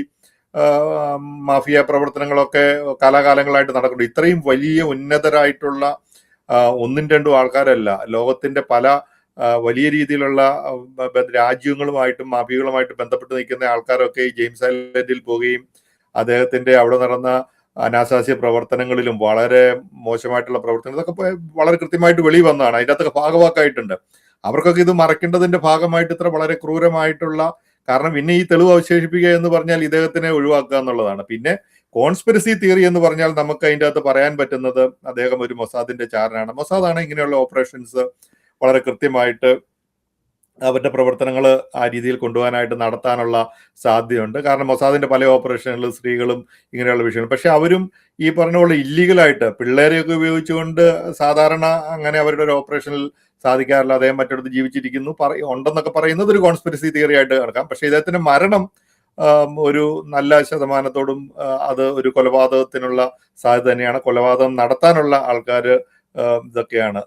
മാഫിയ പ്രവർത്തനങ്ങളൊക്കെ കാലാകാലങ്ങളായിട്ട് നടക്കുന്നുണ്ട്. ഇത്രയും വലിയ ഉന്നതരായിട്ടുള്ള ഒന്നും രണ്ടും ആൾക്കാരല്ല, ലോകത്തിന്റെ പല വലിയ രീതിയിലുള്ള രാജ്യങ്ങളുമായിട്ടും മാഫിയകളുമായിട്ടും ബന്ധപ്പെട്ട് നിൽക്കുന്ന ആൾക്കാരൊക്കെ ഈ ജെയിംസ് ഐലൻഡിൽ പോവുകയും അദ്ദേഹത്തിന്റെ അവിടെ നടന്ന അനാശാസ്യ പ്രവർത്തനങ്ങളിലും വളരെ മോശമായിട്ടുള്ള പ്രവർത്തനങ്ങൾ ഇതൊക്കെ വളരെ കൃത്യമായിട്ട് വെളി വന്നതാണ്. അതിൻ്റെ അകത്തൊക്കെ ഭാഗവാക്കായിട്ടുണ്ട്. അവർക്കൊക്കെ ഇത് മറക്കേണ്ടതിന്റെ ഭാഗമായിട്ട് ഇത്ര വളരെ ക്രൂരമായിട്ടുള്ള, കാരണം പിന്നെ ഈ തെളിവ് അവശേഷിപ്പിക്കുക എന്ന് പറഞ്ഞാൽ ഇദ്ദേഹത്തിനെ ഒഴിവാക്കുക എന്നുള്ളതാണ്. പിന്നെ കോൺസ്പിറസി തിയറി എന്ന് പറഞ്ഞാൽ നമുക്ക് അതിൻ്റെ അകത്ത് പറയാൻ പറ്റുന്നത് അദ്ദേഹം ഒരു മൊസാദിന്റെ ചാരനാണ്. മൊസാദാണ് ഇങ്ങനെയുള്ള ഓപ്പറേഷൻസ് വളരെ കൃത്യമായിട്ട് അവരുടെ പ്രവർത്തനങ്ങൾ ആ രീതിയിൽ കൊണ്ടുപോകാനായിട്ട് നടത്താനുള്ള സാധ്യതയുണ്ട്. കാരണം മൊസാദിന്റെ പല ഓപ്പറേഷനുകളും സ്ത്രീകളും ഇങ്ങനെയുള്ള വിഷയങ്ങൾ, പക്ഷെ അവരും ഈ പറഞ്ഞ പോലെ ഇല്ലീഗലായിട്ട് പിള്ളേരെയൊക്കെ ഉപയോഗിച്ചുകൊണ്ട് സാധാരണ അങ്ങനെ അവരുടെ ഒരു ഓപ്പറേഷനിൽ സാധിക്കാറില്ല. അദ്ദേഹം മറ്റിടത്ത് ജീവിച്ചിരിക്കുന്നു ഉണ്ടെന്നൊക്കെ പറയുന്നത് ഒരു കോൺസ്പിറസി തിയറി ആയിട്ട് നടക്കാം. പക്ഷെ ഇദ്ദേഹത്തിന്റെ മരണം ഒരു നല്ല ശതമാനത്തോടും അത് ഒരു കൊലപാതകത്തിനുള്ള സാധ്യത തന്നെയാണ്. കൊലപാതകം നടത്താനുള്ള ആൾക്കാർ ഇതൊക്കെയാണ്.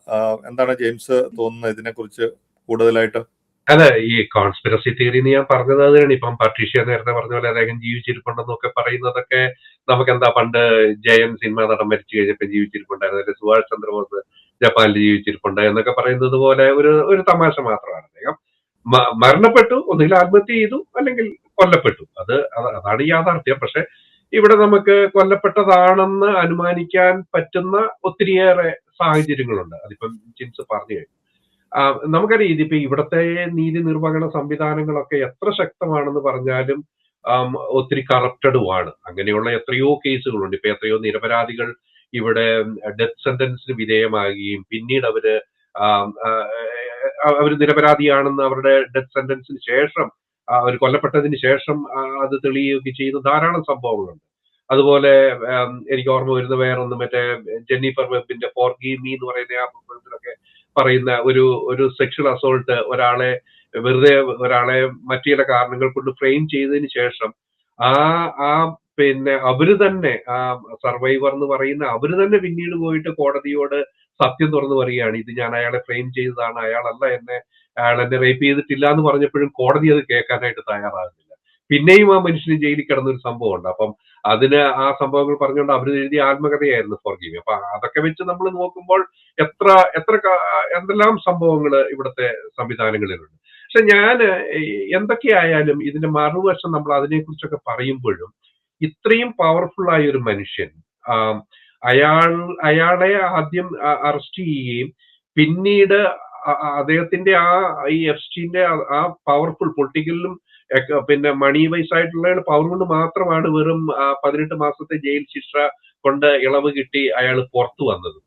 എന്താണ് ജെയിംസ് തോന്നുന്നത് ഇതിനെക്കുറിച്ച് കൂടുതലായിട്ട്? അല്ല, ഈ കോൺസ്പിറസി തിയറി ഞാൻ പറഞ്ഞത് അതിനാണ്. ഇപ്പം പട്രീഷ്യ നേരത്തെ പറഞ്ഞ പോലെ അദ്ദേഹം ജീവിച്ചിരിപ്പുണ്ടെന്നൊക്കെ പറയുന്നതൊക്കെ നമുക്കെന്താ, പണ്ട് ജയൻ സിനിമ നടൻ മരിച്ചു കഴിഞ്ഞപ്പോൾ ജീവിച്ചിരിപ്പുണ്ടായിരുന്നു, അല്ലെങ്കിൽ സുഭാഷ് ചന്ദ്രബോസ് ജപ്പാനിൽ ജീവിച്ചിരിപ്പുണ്ട് എന്നൊക്കെ പറയുന്നത് പോലെ ഒരു തമാശ മാത്രമാണ്. അദ്ദേഹം മരണപ്പെട്ടു, ഒന്നുകിൽ ആത്മഹത്യ ചെയ്തു അല്ലെങ്കിൽ കൊല്ലപ്പെട്ടു. അതാണ് യാഥാർത്ഥ്യം. പക്ഷെ ഇവിടെ നമുക്ക് കൊല്ലപ്പെട്ടതാണെന്ന് അനുമാനിക്കാൻ പറ്റുന്ന ഒത്തിരിയേറെ സാഹചര്യങ്ങളുണ്ട്. അതിപ്പം ജിൻസ് പറഞ്ഞു കഴിഞ്ഞു. നമുക്കറിയാം, ഇതിപ്പോ ഇവിടത്തെ നീതി നിർവഹണ സംവിധാനങ്ങളൊക്കെ എത്ര ശക്തമാണെന്ന് പറഞ്ഞാലും ഒത്തിരി കറപ്റ്റഡുമാണ്. അങ്ങനെയുള്ള എത്രയോ കേസുകളുണ്ട്. ഇപ്പൊ എത്രയോ നിരപരാധികൾ ഇവിടെ ഡെത്ത് സെന്റൻസിന് വിധേയമാകുകയും പിന്നീട് അവര് നിരപരാധിയാണെന്ന് അവരുടെ ഡെത്ത് സെന്റൻസിന് ശേഷം, അവർ കൊല്ലപ്പെട്ടതിന് ശേഷം അത് തെളിയുകയൊക്കെ ചെയ്യുന്ന ധാരാളം സംഭവങ്ങളുണ്ട്. അതുപോലെ എനിക്ക് ഓർമ്മ വരുന്ന വേറൊന്ന്, മറ്റേ ജെന്നിഫർ വെബിന്റെ ഫോർഗീവ് മീ എന്ന് പറയുന്ന ആ പുസ്തകത്തിലൊക്കെ പറയുന്ന ഒരു സെക്ഷൽ അസോൾട്ട്, ഒരാളെ മറ്റു ചില കാരണങ്ങൾ കൊണ്ട് ഫ്രെയിം ചെയ്തതിന് ശേഷം പിന്നെ അവര് തന്നെ, സർവൈവർ എന്ന് പറയുന്ന അവര് തന്നെ പിന്നീട് പോയിട്ട് കോടതിയോട് സത്യം തുറന്നു പറയുകയാണ്, ഇത് ഞാൻ അയാളെ ഫ്രെയിം ചെയ്തതാണ്, അയാൾ എന്നെ റേപ്പ് ചെയ്തിട്ടില്ല എന്ന് പറഞ്ഞപ്പോഴും കോടതി അത് കേൾക്കാനായിട്ട് തയ്യാറാകുന്നില്ല. പിന്നെയും ആ മനുഷ്യന് ജയിലിൽ കിടന്ന ഒരു സംഭവമുണ്ട്. അപ്പം അതിന് ആ സംഭവങ്ങൾ പറഞ്ഞുകൊണ്ട് അവർ എഴുതിയ ആത്മകഥയായിരുന്നു ഫോർഗീവ് മീ. അപ്പൊ അതൊക്കെ വെച്ച് നമ്മൾ നോക്കുമ്പോൾ എത്ര എത്ര എന്തെല്ലാം സംഭവങ്ങൾ ഇവിടുത്തെ സംവിധാനങ്ങളിലുണ്ട്. പക്ഷെ ഞാൻ എന്തൊക്കെയായാലും ഇതിന്റെ മറുവശം നമ്മൾ അതിനെക്കുറിച്ചൊക്കെ പറയുമ്പോഴും ഇത്രയും പവർഫുൾ ആയ ഒരു മനുഷ്യൻ, അയാളെ ആദ്യം അറസ്റ്റ് ചെയ്യുകയും പിന്നീട് അദ്ദേഹത്തിന്റെ ഈ എപ്സ്റ്റീന്റെ ആ പവർഫുൾ പൊളിറ്റിക്കലിലും പിന്നെ മണി വൈസ് ആയിട്ടുള്ള പവർ കൊണ്ട് മാത്രമാണ് വെറും 18 മാസത്തെ ജയിൽ ശിക്ഷ കൊണ്ട് ഇളവ് കിട്ടി അയാൾ പുറത്തു വന്നത്.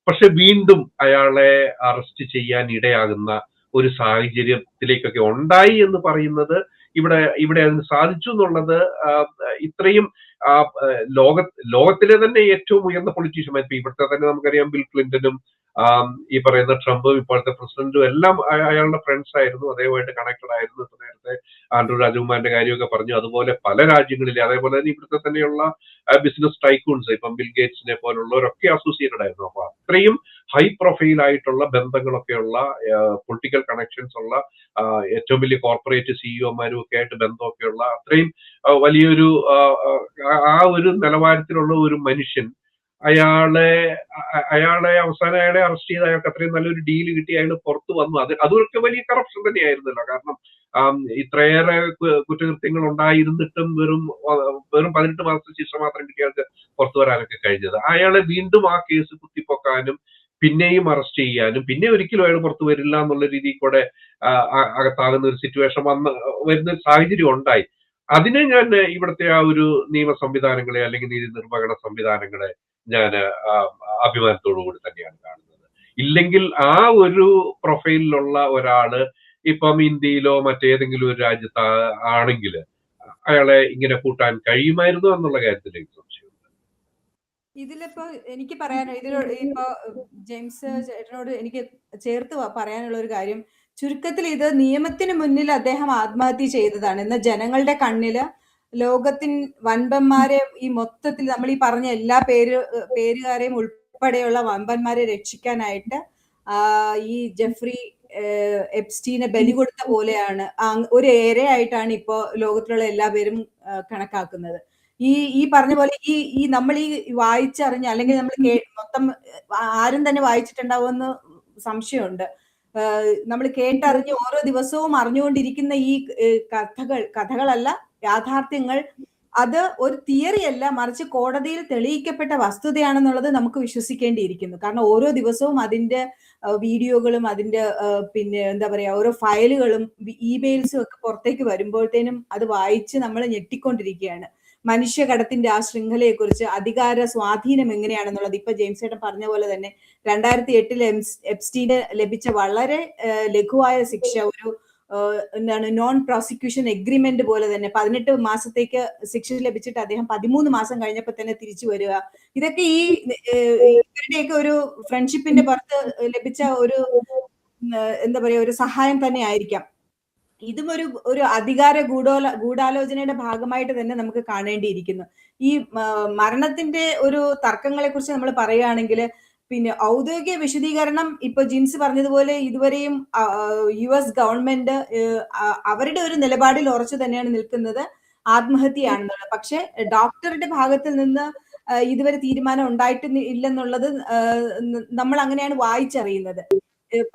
പക്ഷെ വീണ്ടും അയാളെ അറസ്റ്റ് ചെയ്യാൻ ഇടയാകുന്ന ഒരു സാഹചര്യത്തിലേക്കൊക്കെ ഉണ്ടായി എന്ന് പറയുന്നത് ഇവിടെ അതിന് സാധിച്ചു എന്നുള്ളത് ഇത്രയും ലോകത്തിലെ തന്നെ ഏറ്റവും ഉയർന്ന പൊളിറ്റീഷ്യന്മാർ, ഇപ്പൊ ഇവിടുത്തെ തന്നെ നമുക്കറിയാം ബിൽ ക്ലിന്റനും ഈ പറയുന്ന ട്രംപും ഇപ്പോഴത്തെ പ്രസിഡന്റും എല്ലാം അയാളുടെ ഫ്രണ്ട്സ് ആയിരുന്നു, അദ്ദേഹമായിട്ട് കണക്റ്റഡ് ആയിരുന്നു. ഇപ്പൊ നേരത്തെ ആൻഡ്രൂ രാജകുമാറിന്റെ കാര്യമൊക്കെ പറഞ്ഞു. അതുപോലെ പല രാജ്യങ്ങളിലെ, അതേപോലെ തന്നെ ഇവിടുത്തെ തന്നെയുള്ള ബിസിനസ് ടൈക്കൂൺസ്, ഇപ്പം ബിൽ ഗേറ്റ്സിനെ പോലുള്ളവരൊക്കെ അസോസിയേറ്റഡ് ആയിരുന്നു. അപ്പൊ അത്രയും ഹൈ പ്രൊഫൈൽ ആയിട്ടുള്ള ബന്ധങ്ങളൊക്കെയുള്ള പൊളിറ്റിക്കൽ കണക്ഷൻസ് ഉള്ള ഏറ്റവും വലിയ കോർപ്പറേറ്റ് സിഇഒമാരും ഒക്കെ ആയിട്ട് ബന്ധമൊക്കെയുള്ള അത്രയും വലിയൊരു ആ ഒരു നിലവാരത്തിലുള്ള ഒരു മനുഷ്യൻ അയാളെ അവസാനം അയാളെ അറസ്റ്റ് ചെയ്ത് അയാൾക്ക് അത്രയും നല്ലൊരു ഡീല് കിട്ടി അയാൾ പുറത്തു വന്നു. അതൊക്കെ വലിയ കറപ്ഷൻ തന്നെയായിരുന്നല്ലോ. കാരണം ഇത്രയേറെ കുറ്റകൃത്യങ്ങൾ ഉണ്ടായിരുന്നിട്ടും വെറും 18 മാസത്തെ ശിക്ഷ മാത്രം കിട്ടി അയാൾക്ക് പുറത്തു വരാനൊക്കെ കഴിഞ്ഞത്. അയാളെ വീണ്ടും ആ കേസ് കുത്തിപ്പൊക്കാനും പിന്നെയും അറസ്റ്റ് ചെയ്യാനും പിന്നെ ഒരിക്കലും അയാൾ പുറത്തു വരില്ല എന്നുള്ള രീതിയിൽ കൂടെ അകത്താകുന്ന ഒരു സിറ്റുവേഷൻ വരുന്ന സാഹചര്യം ഉണ്ടായി. അതിനെ ഞാൻ ഇവിടുത്തെ ആ ഒരു നിയമ സംവിധാനങ്ങളെ അല്ലെങ്കിൽ നീതി നിർവഹണ സംവിധാനങ്ങളെ ഞാൻ അഭിമാനത്തോടു കൂടി തന്നെയാണ് കാണുന്നത്. ഇല്ലെങ്കിൽ ആ ഒരു പ്രൊഫൈലിലുള്ള ഒരാള് ഇപ്പം ഇന്ത്യയിലോ മറ്റേതെങ്കിലും ഒരു രാജ്യത്ത് ആണെങ്കിൽ അയാളെ ഇങ്ങനെ കൂട്ടാൻ കഴിയുമായിരുന്നു എന്നുള്ള കാര്യത്തിൽ എനിക്ക് സംശയമുണ്ട്. ഇതിലിപ്പോ എനിക്ക് പറയാനുള്ള ഇപ്പൊ ജെയിംസ് ചേട്ടനോട് എനിക്ക് ചേർത്ത് പറയാനുള്ള ഒരു കാര്യം, ചുരുക്കത്തിൽ ഇത് നിയമത്തിന് മുന്നിൽ അദ്ദേഹം ആത്മഹത്യ ചെയ്തതാണ്. എന്നാൽ ജനങ്ങളുടെ കണ്ണില് വൻപന്മാരെ ഈ മൊത്തത്തിൽ നമ്മൾ ഈ പറഞ്ഞ എല്ലാ പേരുകാരെയും ഉൾപ്പെടെയുള്ള വൻപന്മാരെ രക്ഷിക്കാനായിട്ട് ഈ ജെഫ്രി എപ്സ്റ്റീനെ ബലി കൊടുത്ത പോലെയാണ്, ഒരു ഇരയായിട്ടാണ് ഇപ്പോ ലോകത്തിലുള്ള എല്ലാവരും കണക്കാക്കുന്നത്. ഈ പറഞ്ഞ പോലെ ഈ നമ്മൾ ഈ വായിച്ചറിഞ്ഞ അല്ലെങ്കിൽ നമ്മൾ മൊത്തം ആരും തന്നെ വായിച്ചിട്ടുണ്ടാവുമെന്ന് സംശയമുണ്ട്. നമ്മൾ കേട്ടറിഞ്ഞ് ഓരോ ദിവസവും അറിഞ്ഞുകൊണ്ടിരിക്കുന്ന ഈ കഥകളല്ല, യാഥാർത്ഥ്യങ്ങൾ, അത് ഒരു തിയറി അല്ല, മറിച്ച് കോടതിയിൽ തെളിയിക്കപ്പെട്ട വസ്തുതയാണെന്നുള്ളത് നമുക്ക് വിശ്വസിക്കേണ്ടിയിരിക്കുന്നു. കാരണം ഓരോ ദിവസവും അതിന്റെ വീഡിയോകളും അതിന്റെ പിന്നെ എന്താ പറയാ ഓരോ ഫയലുകളും ഇമെയിൽസും ഒക്കെ പുറത്തേക്ക് വരുമ്പോഴത്തേനും അത് വായിച്ച് നമ്മൾ ഞെട്ടിക്കൊണ്ടിരിക്കുകയാണ്. മനുഷ്യകടത്തിന്റെ ആ ശൃംഖലയെക്കുറിച്ച്, അധികാര സ്വാധീനം എങ്ങനെയാണെന്നുള്ളത്. ഇപ്പൊ ജെയിംസ് ചേട്ടൻ പറഞ്ഞ പോലെ തന്നെ 2008 എപ്സ്റ്റീന് ലഭിച്ച വളരെ ലഘുവായ ശിക്ഷ, ഒരു എന്താണ് നോൺ പ്രോസിക്യൂഷൻ എഗ്രിമെന്റ് പോലെ തന്നെ 18 മാസത്തേക്ക് ശിക്ഷ ലഭിച്ചിട്ട് അദ്ദേഹം 13 മാസം കഴിഞ്ഞപ്പോൾ തന്നെ തിരിച്ചു വരിക. ഇതൊക്കെ ഇവരുടെയൊക്കെ ഒരു ഫ്രണ്ട്ഷിപ്പിന്റെ പുറത്ത് ലഭിച്ച ഒരു എന്താ പറയാ ഒരു സഹായം തന്നെ ആയിരിക്കാം. ഇതും ഒരു അധികാര ഗൂഢാലോചനയുടെ ഭാഗമായിട്ട് തന്നെ നമുക്ക് കാണേണ്ടിയിരിക്കുന്നു. ഈ മരണത്തിന്റെ ഒരു തർക്കങ്ങളെ കുറിച്ച് നമ്മൾ പറയുകയാണെങ്കിൽ, പിന്നെ ഔദ്യോഗിക വിശദീകരണം ഇപ്പൊ ജിൻസ് പറഞ്ഞതുപോലെ ഇതുവരെയും US ഗവൺമെന്റ് അവരുടെ ഒരു നിലപാടിൽ ഉറച്ചു തന്നെയാണ് നിൽക്കുന്നത്, ആത്മഹത്യയാണെന്നുള്ളത്. പക്ഷെ ഡോക്ടറുടെ ഭാഗത്ത് നിന്ന് ഇതുവരെ തീരുമാനം ഇല്ലെന്നുള്ളത് നമ്മൾ അങ്ങനെയാണ് വായിച്ചറിയുന്നത്.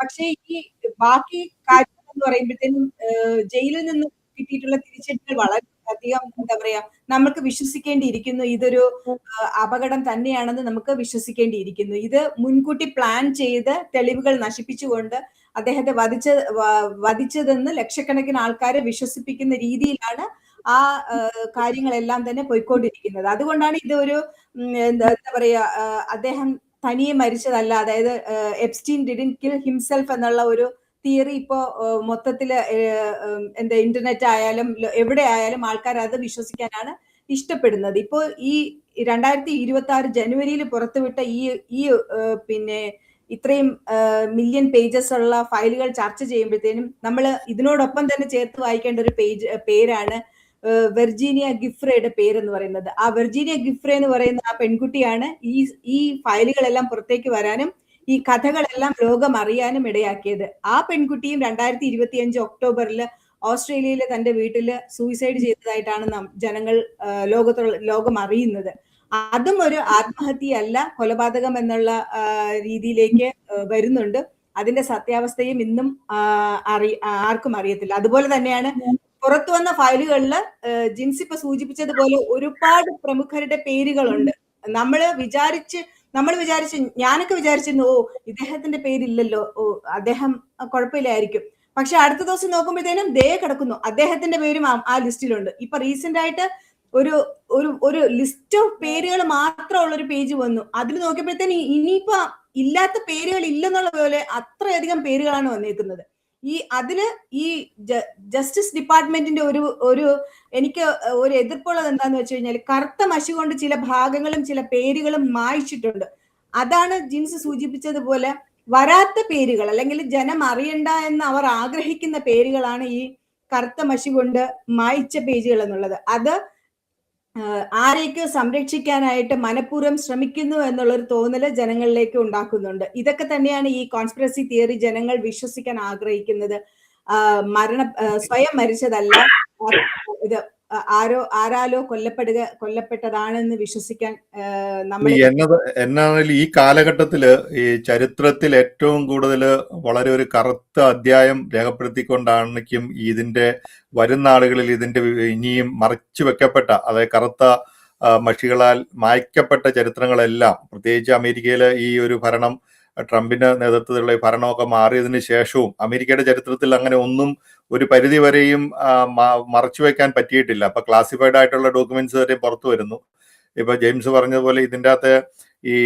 പക്ഷെ ഈ ബാക്കി കാര്യങ്ങൾ എന്ന് പറയുമ്പോഴത്തേനും ജയിലിൽ നിന്ന് കിട്ടിയിട്ടുള്ള തിരിച്ചടികൾ വളരെ അധികം എന്താ പറയാ നമുക്ക് വിശ്വസിക്കേണ്ടിയിരിക്കുന്നു. ഇതൊരു അപകടം തന്നെയാണെന്ന് നമുക്ക് വിശ്വസിക്കേണ്ടിയിരിക്കുന്നു. ഇത് മുൻകൂട്ടി പ്ലാൻ ചെയ്ത് തെളിവുകൾ നശിപ്പിച്ചുകൊണ്ട് അദ്ദേഹത്തെ വധിച്ചതെന്ന് ലക്ഷക്കണക്കിന് ആൾക്കാരെ വിശ്വസിപ്പിക്കുന്ന രീതിയിലാണ് ആ കാര്യങ്ങളെല്ലാം തന്നെ പോയിക്കൊണ്ടിരിക്കുന്നത്. അതുകൊണ്ടാണ് ഇത് ഒരു എന്താ പറയാ അദ്ദേഹം തനിയെ മരിച്ചതല്ല, അതായത് എപ്സ്റ്റീൻ ഡിഡ്ന്റ് കിൽ ഹിംസെൽഫ് എന്നുള്ള ഒരു തിയറി ഇപ്പോ മൊത്തത്തില് എന്താ ഇന്റർനെറ്റ് ആയാലും എവിടെ ആയാലും ആൾക്കാർ അത് വിശ്വസിക്കാനാണ് ഇഷ്ടപ്പെടുന്നത്. ഇപ്പോ ഈ 2026 ജനുവരിയിൽ പുറത്തുവിട്ട ഈ പിന്നെ ഇത്രയും മില്യൺ പേജസ് ഉള്ള ഫയലുകൾ ചർച്ച ചെയ്യുമ്പോഴത്തേനും നമ്മൾ ഇതിനോടൊപ്പം തന്നെ ചേർത്ത് വായിക്കേണ്ട ഒരു പേരാണ് വെർജീനിയ ഗിഫ്രയുടെ പേരെന്ന് പറയുന്നത്. ആ വെർജീനിയ ഗിഫ്രെ എന്ന് പറയുന്ന ആ പെൺകുട്ടിയാണ് ഈ ഫയലുകളെല്ലാം പുറത്തേക്ക് വരാനും ഈ കഥകളെല്ലാം ലോകം അറിയാനും ഇടയാക്കിയത്. ആ പെൺകുട്ടിയും 2025 ഒക്ടോബറിൽ ഓസ്ട്രേലിയയിലെ തന്റെ വീട്ടിൽ സൂയിസൈഡ് ചെയ്തതായിട്ടാണ് ജനങ്ങൾ ലോകം അറിയുന്നത്. അതും ഒരു ആത്മഹത്യയല്ല, കൊലപാതകം എന്നുള്ള രീതിയിലേക്ക് വരുന്നുണ്ട്. അതിന്റെ സത്യാവസ്ഥയും ഇന്നും ആർക്കും അറിയത്തില്ല. അതുപോലെ തന്നെയാണ് പുറത്തു വന്ന ഫയലുകളിൽ ജിൻസി ഇപ്പൊ സൂചിപ്പിച്ചതുപോലെ ഒരുപാട് പ്രമുഖരുടെ പേരുകളുണ്ട്. നമ്മൾ വിചാരിച്ച് ഞാനൊക്കെ വിചാരിച്ചിരുന്നു, ഇദ്ദേഹത്തിന്റെ പേരില്ലല്ലോ, അദ്ദേഹം കുഴപ്പമില്ലായിരിക്കും. പക്ഷെ അടുത്ത ദിവസം നോക്കുമ്പോഴത്തേനും കിടക്കുന്നു, അദ്ദേഹത്തിന്റെ പേരും ആ ലിസ്റ്റിലുണ്ട്. ഇപ്പൊ റീസെന്റ് ആയിട്ട് ഒരു ലിസ്റ്റ് ഓഫ് പേരുകൾ മാത്രമുള്ള ഒരു പേജ് വന്നു. അതിൽ നോക്കിയപ്പോഴത്തേനും ഇനിയിപ്പോ ഇല്ലാത്ത പേരുകൾ ഇല്ലെന്നുള്ള പോലെ അത്രയധികം പേരുകളാണ് വന്നേക്കുന്നത്. ഈ ജസ്റ്റിസ് ഡിപ്പാർട്ട്മെന്റിന്റെ എനിക്ക് ഒരു എതിർപ്പുള്ളത് എന്താന്ന് വെച്ച് കഴിഞ്ഞാൽ, കറുത്ത മഷി കൊണ്ട് ചില ഭാഗങ്ങളും ചില പേരുകളും മായ്ച്ചിട്ടുണ്ട്. അതാണ് ജിൻസ് സൂചിപ്പിച്ചതുപോലെ വരാത്ത പേരുകൾ, അല്ലെങ്കിൽ ജനം അറിയണ്ട എന്ന് അവർ ആഗ്രഹിക്കുന്ന പേരുകളാണ് ഈ കറുത്ത മഷി കൊണ്ട് മായ്ച്ച പേജുകൾ എന്നുള്ളത്. അത് ആരെയൊക്കെ സംരക്ഷിക്കാനായിട്ട് മനഃപൂർവ്വം ശ്രമിക്കുന്നു എന്നുള്ളൊരു തോന്നല് ജനങ്ങളിലേക്ക് ഉണ്ടാക്കുന്നുണ്ട്. ഇതൊക്കെ തന്നെയാണ് ഈ കോൺസ്പിറസി തിയറി ജനങ്ങൾ വിശ്വസിക്കാൻ ആഗ്രഹിക്കുന്നത്. സ്വയം മരിച്ചതല്ല, ഇത് ആരാലോ കൊല്ലപ്പെട്ടതാണെന്ന് വിശ്വസിക്കാൻ എന്നാണെങ്കിലും ഈ കാലഘട്ടത്തില് ഈ ചരിത്രത്തിൽ ഏറ്റവും കൂടുതൽ വളരെ ഒരു കറുത്ത അധ്യായം രേഖപ്പെടുത്തിക്കൊണ്ടാണെങ്കിലും ഇതിന്റെ വരുന്ന ആളുകളിൽ ഇതിന്റെ ഇനിയും മറച്ചു വെക്കപ്പെട്ട, അതായത് കറുത്ത മഷികളാൽ മായ്ക്കപ്പെട്ട ചരിത്രങ്ങളെല്ലാം, പ്രത്യേകിച്ച് അമേരിക്കയിലെ ഈ ഒരു ഭരണം, ട്രംപിന്റെ നേതൃത്വത്തിലുള്ള ഈ ഭരണമൊക്കെ മാറിയതിന് ശേഷവും അമേരിക്കയുടെ ചരിത്രത്തിൽ അങ്ങനെ ഒന്നും ഒരു പരിധി വരെയും മറച്ചു വെക്കാൻ പറ്റിയിട്ടില്ല. അപ്പൊ ക്ലാസിഫൈഡ് ആയിട്ടുള്ള ഡോക്യുമെന്റ്സ് വരെ പുറത്തു വരുന്നു. ഇപ്പൊ ജെയിംസ് പറഞ്ഞതുപോലെ ഇതിൻ്റെ അകത്ത് ഈ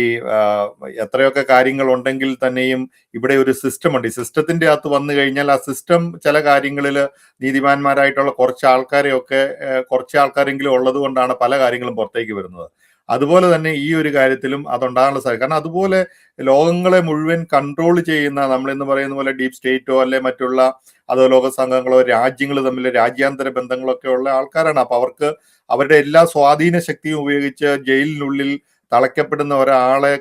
എത്രയൊക്കെ കാര്യങ്ങൾ ഉണ്ടെങ്കിൽ തന്നെയും ഇവിടെ ഒരു സിസ്റ്റം ഉണ്ട്. ഈ സിസ്റ്റത്തിന്റെ അകത്ത് വന്നു കഴിഞ്ഞാൽ ആ സിസ്റ്റം ചില കാര്യങ്ങളിൽ നീതിമാന്മാരായിട്ടുള്ള കുറച്ച് ആൾക്കാരെങ്കിലും ഉള്ളത് കൊണ്ടാണ് പല കാര്യങ്ങളും പുറത്തേക്ക് വരുന്നത്. അതുപോലെ തന്നെ ഈ ഒരു കാര്യത്തിലും അതുണ്ടാകാനുള്ള സാധ്യത. കാരണം അതുപോലെ ലോകങ്ങളെ മുഴുവൻ കൺട്രോൾ ചെയ്യുന്ന, നമ്മളെന്ന് പറയുന്ന പോലെ ഡീപ് സ്റ്റേറ്റോ അല്ലെ മറ്റുള്ള അധോലോക സംഘങ്ങളോ രാജ്യങ്ങൾ തമ്മിൽ രാജ്യാന്തര ബന്ധങ്ങളൊക്കെ ഉള്ള ആൾക്കാരാണ്. അപ്പൊ അവർക്ക് അവരുടെ എല്ലാ സ്വാധീന ശക്തിയും ഉപയോഗിച്ച് ജയിലിനുള്ളിൽ തളയ്ക്കപ്പെടുന്ന ഒരാളെ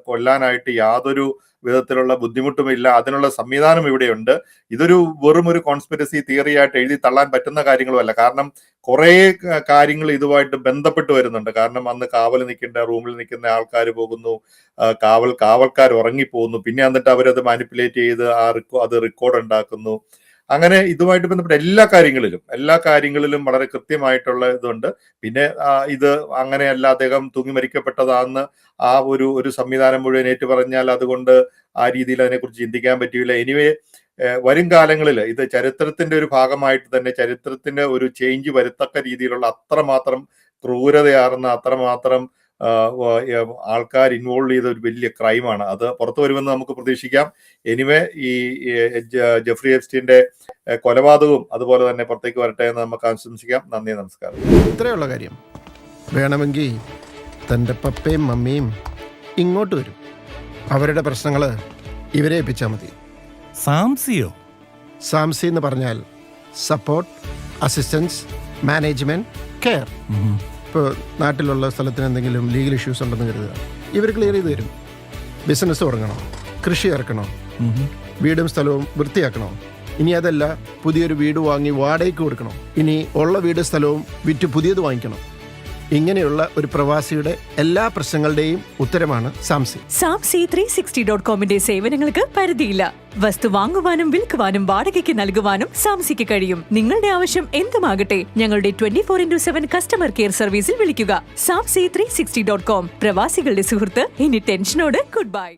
കൊല്ലാനായിട്ട് യാതൊരു വിധത്തിലുള്ള ബുദ്ധിമുട്ടുമില്ല. അതിനുള്ള സംവിധാനം ഇവിടെയുണ്ട്. ഇതൊരു വെറും ഒരു കോൺസ്പിറസി തിയറി ആയിട്ട് എഴുതി തള്ളാൻ പറ്റുന്ന കാര്യങ്ങളുമല്ല. കാരണം കുറേ കാര്യങ്ങൾ ഇതുമായിട്ട് ബന്ധപ്പെട്ട് വരുന്നുണ്ട്. കാരണം അന്ന് കാവൽ നിൽക്കേണ്ട റൂമിൽ നിൽക്കുന്ന ആൾക്കാർ പോകുന്നു, കാവൽക്കാർ ഉറങ്ങിപ്പോകുന്നു, പിന്നെ എന്നിട്ട് അവരത് മാനിപ്പുലേറ്റ് ചെയ്ത് അത് റെക്കോർഡ് ഉണ്ടാക്കുന്നു. അങ്ങനെ ഇതുമായിട്ട് ബന്ധപ്പെട്ട എല്ലാ കാര്യങ്ങളിലും വളരെ കൃത്യമായിട്ടുള്ള ഇതുണ്ട്. പിന്നെ ഇത് അങ്ങനെയല്ല, അദ്ദേഹം തൂങ്ങി മരിക്കപ്പെട്ടതാണെന്ന് ഒരു സംവിധാനം മുഴുവൻ ഏറ്റു പറഞ്ഞാൽ അതുകൊണ്ട് ആ രീതിയിൽ അതിനെക്കുറിച്ച് ചിന്തിക്കാൻ പറ്റില്ല. എനിവേ, വരും കാലങ്ങളിൽ ഇത് ചരിത്രത്തിന്റെ ഒരു ഭാഗമായിട്ട് തന്നെ ചരിത്രത്തിന്റെ ഒരു ചേഞ്ച് വരുത്തക്ക രീതിയിലുള്ള അത്രമാത്രം ക്രൂരതയാർന്ന, അത്രമാത്രം ആൾക്കാർ ഇൻവോൾവ് ചെയ്ത ഒരു വലിയ ക്രൈമാണ്. അത് പുറത്തു വരുമെന്ന് നമുക്ക് പ്രതീക്ഷിക്കാം. എനിവേ, ഈ ജെഫ്രി എപ്സ്റ്റീന്റെ കൊലപാതകവും അതുപോലെ തന്നെ പുറത്തേക്ക് വരട്ടെ എന്ന് നമുക്ക് ആശംസിക്കാം. നന്ദി, നമസ്കാരം. ഇത്രയുള്ള കാര്യം. വേണമെങ്കിൽ തൻ്റെ പപ്പയും മമ്മിയും ഇങ്ങോട്ട് വരും. അവരുടെ പ്രശ്നങ്ങൾ ഇവരെ ഏൽപ്പിച്ചാൽ മതി. സാംസി എന്ന് പറഞ്ഞാൽ സപ്പോർട്ട്, അസിസ്റ്റൻസ്, മാനേജ്മെന്റ്, കെയർ. ഇപ്പോൾ നാട്ടിലുള്ള സ്ഥലത്തിന് എന്തെങ്കിലും ലീഗൽ ഇഷ്യൂസ് ഉണ്ടെന്ന് കരുതുക, ഇവർ ക്ലിയർ ചെയ്ത് തരും. ബിസിനസ് തുടങ്ങണോ, കൃഷി ഇറക്കണോ, വീടും സ്ഥലവും വൃത്തിയാക്കണോ, ഇനി അതല്ല പുതിയൊരു വീട് വാങ്ങി വാടകയ്ക്ക് കൊടുക്കണോ, ഇനി ഉള്ള വീട് സ്ഥലവും വിറ്റ് പുതിയത് വാങ്ങിക്കണം, ഇങ്ങനെയുള്ള ഒരു പ്രവാസിയുടെ എല്ലാ പ്രശ്നങ്ങളുടെയും ഉത്തരമാണ് സാംസി. സാംസി 360.comന്റെ സേവനങ്ങൾക്ക് പരിധിയില്ല. വസ്തു വാങ്ങുവാനും വിൽക്കുവാനും വാടകയ്ക്ക് നൽകുവാനും സാംസിക്ക് കഴിയും. നിങ്ങളുടെ ആവശ്യം എന്തുമാകട്ടെ, ഞങ്ങളുടെ 24/7 കസ്റ്റമർ കെയർ സർവീസിൽ വിളിക്കുക. സാംസി 360.com, പ്രവാസികളുടെ സുഹൃത്ത്. ഇനി ടെൻഷനോട് ഗുഡ് ബൈ.